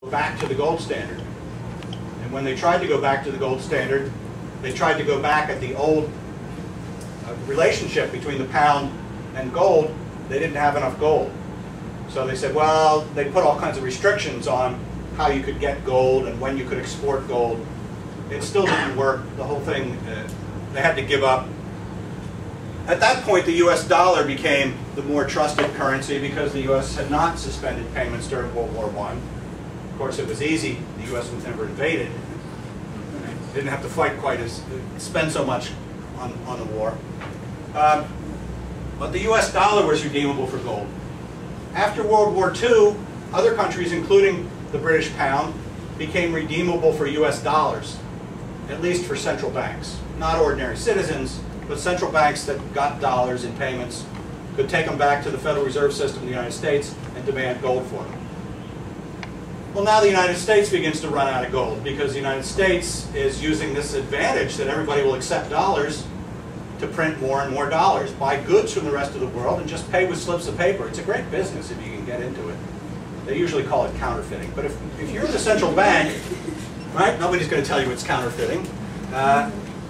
back to the gold standard. And when they tried to go back to the gold standard, they tried to go back at the old relationship between the pound and gold. They didn't have enough gold. So they said, well, they put all kinds of restrictions on how you could get gold and when you could export gold. It still didn't work. The whole thing, they had to give up. At that point, the US dollar became the more trusted currency because the US had not suspended payments during World War I. Of course, it was easy. The US was never invaded. Didn't have to fight spend so much on the war. But the US dollar was redeemable for gold. After World War II, other countries, including the British pound, became redeemable for US dollars, at least for central banks. Not ordinary citizens, but central banks that got dollars in payments could take them back to the Federal Reserve System of the United States and demand gold for them. Well, now the United States begins to run out of gold because the United States is using this advantage that everybody will accept dollars to print more and more dollars, buy goods from the rest of the world, and just pay with slips of paper. It's a great business if you can get into it. They usually call it counterfeiting. But if you're the central bank, right, nobody's going to tell you it's counterfeiting.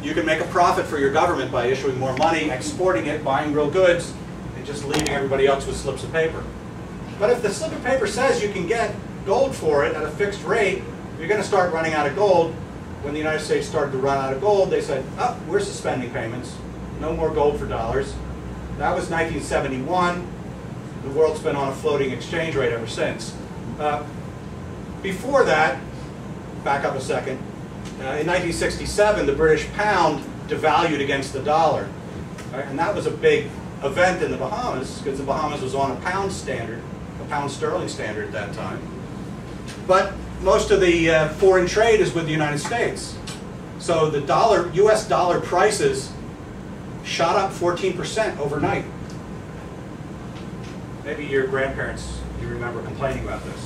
You can make a profit for your government by issuing more money, exporting it, buying real goods, and just leaving everybody else with slips of paper. But if the slip of paper says you can get gold for it at a fixed rate, you're going to start running out of gold. When the United States started to run out of gold, they said, oh, we're suspending payments. No more gold for dollars. That was 1971. The world's been on a floating exchange rate ever since. Before that, back up a second, in 1967, the British pound devalued against the dollar. Right? And that was a big event in the Bahamas, because the Bahamas was on a pound standard, a pound sterling standard at that time. But most of the foreign trade is with the United States. So the US dollar prices shot up 14% overnight. Maybe your grandparents, you remember complaining about this.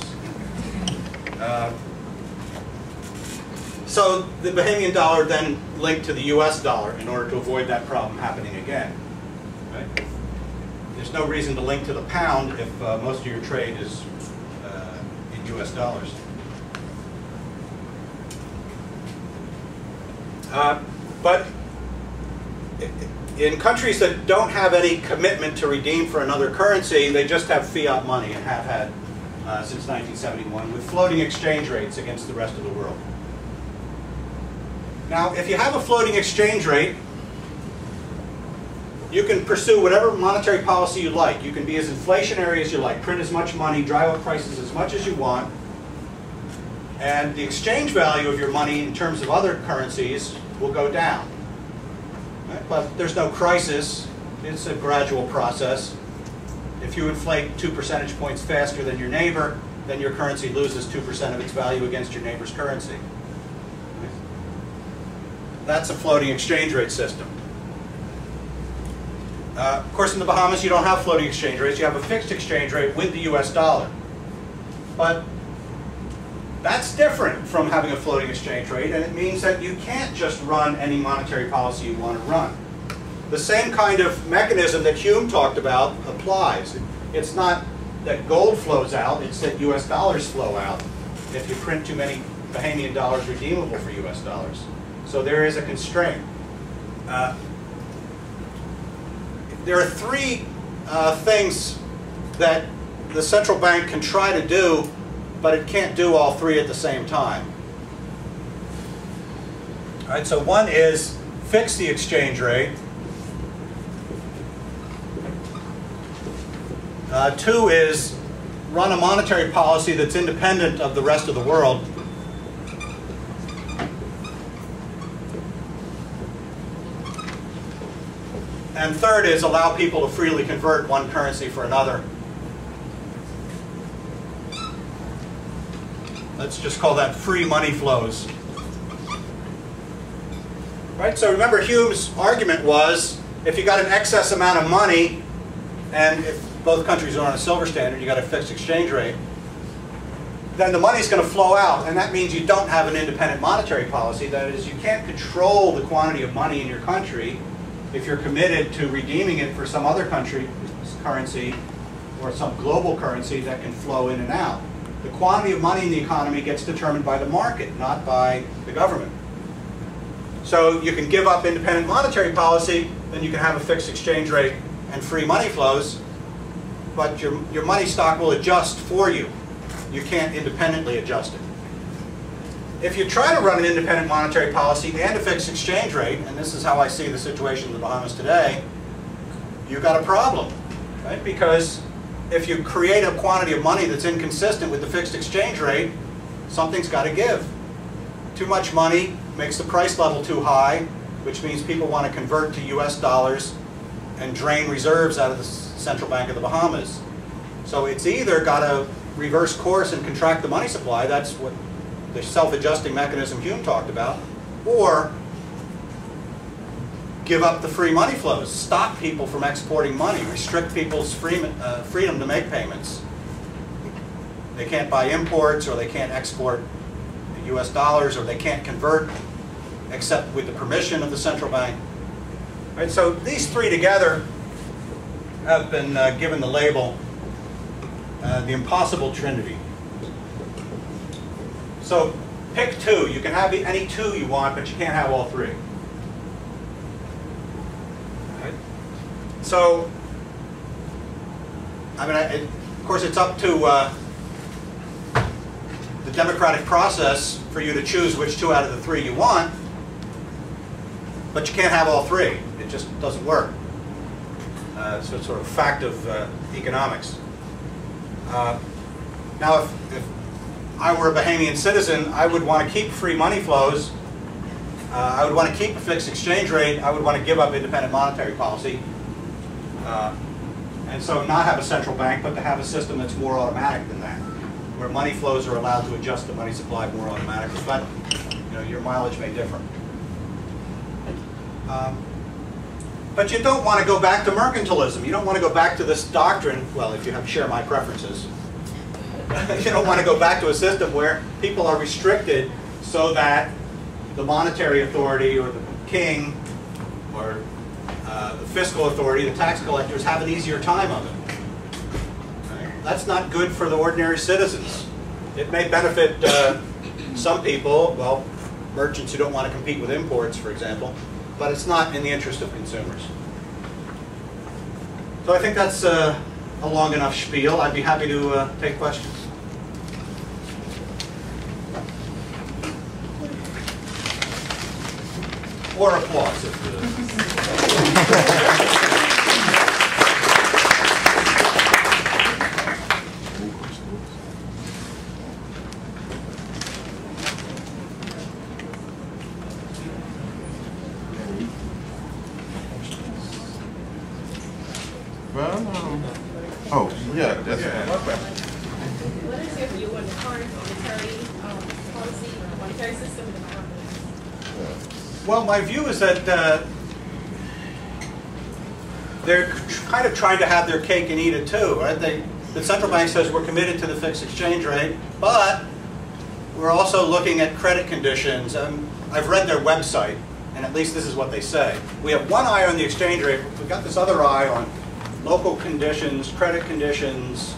So the Bahamian dollar then linked to the US dollar in order to avoid that problem happening again. Right? There's no reason to link to the pound if most of your trade is in US dollars. But in countries that don't have any commitment to redeem for another currency, they just have fiat money and have had since 1971 with floating exchange rates against the rest of the world. Now, if you have a floating exchange rate, you can pursue whatever monetary policy you like. You can be as inflationary as you like, print as much money, drive up prices as much as you want, and the exchange value of your money in terms of other currencies will go down. Right? But there's no crisis. It's a gradual process. If you inflate 2 percentage points faster than your neighbor, then your currency loses 2% of its value against your neighbor's currency. That's a floating exchange rate system. Of course, in the Bahamas, you don't have floating exchange rates. You have a fixed exchange rate with the US dollar. But that's different from having a floating exchange rate, and it means that you can't just run any monetary policy you want to run. The same kind of mechanism that Hume talked about applies. It's not that gold flows out, it's that US dollars flow out if you print too many Bahamian dollars redeemable for US dollars. So there is a constraint. There are three things that the central bank can try to do, but it can't do all three at the same time. All right, so one is fix the exchange rate. Two is run a monetary policy that's independent of the rest of the world. And third is allow people to freely convert one currency for another. Let's just call that free money flows. Right? So remember, Hume's argument was if you got an excess amount of money, and if both countries are on a silver standard, you got a fixed exchange rate, then the money's going to flow out, and that means you don't have an independent monetary policy. That is, you can't control the quantity of money in your country if you're committed to redeeming it for some other country's currency or some global currency that can flow in and out. The quantity of money in the economy gets determined by the market, not by the government. So you can give up independent monetary policy, then you can have a fixed exchange rate and free money flows, but your money stock will adjust for you. You can't independently adjust it. If you try to run an independent monetary policy and a fixed exchange rate, and this is how I see the situation in the Bahamas today, you've got a problem, right? Because if you create a quantity of money that's inconsistent with the fixed exchange rate, something's got to give. Too much money makes the price level too high, which means people want to convert to US dollars and drain reserves out of the Central Bank of the Bahamas. So it's either got to reverse course and contract the money supply, that's what the self-adjusting mechanism Hume talked about, or give up the free money flows, stop people from exporting money, restrict people's freedom to make payments. They can't buy imports, or they can't export US dollars, or they can't convert except with the permission of the central bank. Right, so these three together have been given the label the impossible trinity. So pick two. You can have any two you want, but you can't have all three. Right? So, I mean, of course, it's up to the democratic process for you to choose which two out of the three you want, but you can't have all three. It just doesn't work. So it's sort of a fact of economics. Now, if I were a Bahamian citizen, I would want to keep free money flows. I would want to keep a fixed exchange rate. I would want to give up independent monetary policy. And so not have a central bank, but to have a system that's more automatic than that, where money flows are allowed to adjust the money supply more automatically. But your mileage may differ. But you don't want to go back to mercantilism. You don't want to go back to this doctrine, well, if you share my preferences. You don't want to go back to a system where people are restricted so that the monetary authority or the king or the fiscal authority, the tax collectors, have an easier time of it. Right? That's not good for the ordinary citizens. It may benefit some people, well, merchants who don't want to compete with imports, for example, but it's not in the interest of consumers. So I think that's a long enough spiel. I'd be happy to take questions. Or applause if oh, yeah, that's What is your view on the current monetary policy, monetary system in the Bahamas? Well, my view is that they're kind of trying to have their cake and eat it too, right? The central bank says we're committed to the fixed exchange rate, but we're also looking at credit conditions. I've read their website, and at least this is what they say. We have one eye on the exchange rate, we've got this other eye on local conditions, credit conditions,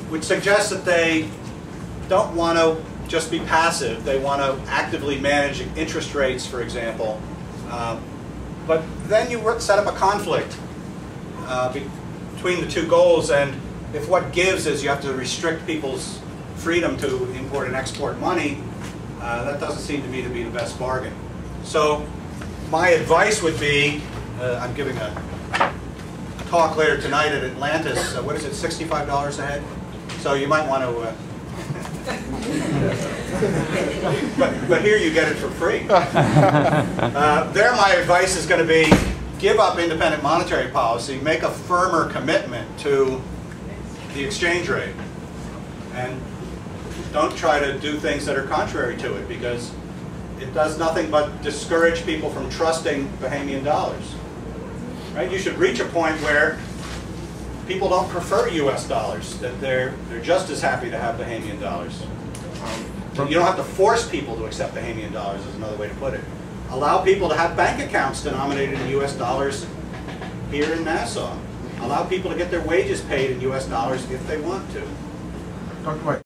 which suggests that they don't want to just be passive. They want to actively manage interest rates, for example. But then you set up a conflict between the two goals, and if what gives is you have to restrict people's freedom to import and export money, that doesn't seem to me to be the best bargain. So my advice would be, I'm giving a talk later tonight at Atlantis, what is it, $65 a head? So you might want to, but here you get it for free. There my advice is going to be, give up independent monetary policy, make a firmer commitment to the exchange rate, and don't try to do things that are contrary to it, because it does nothing but discourage people from trusting Bahamian dollars. Right? You should reach a point where people don't prefer US dollars, that they're just as happy to have Bahamian dollars. You don't have to force people to accept Bahamian dollars, is another way to put it. Allow people to have bank accounts denominated in US dollars here in Nassau. Allow people to get their wages paid in US dollars if they want to. talk about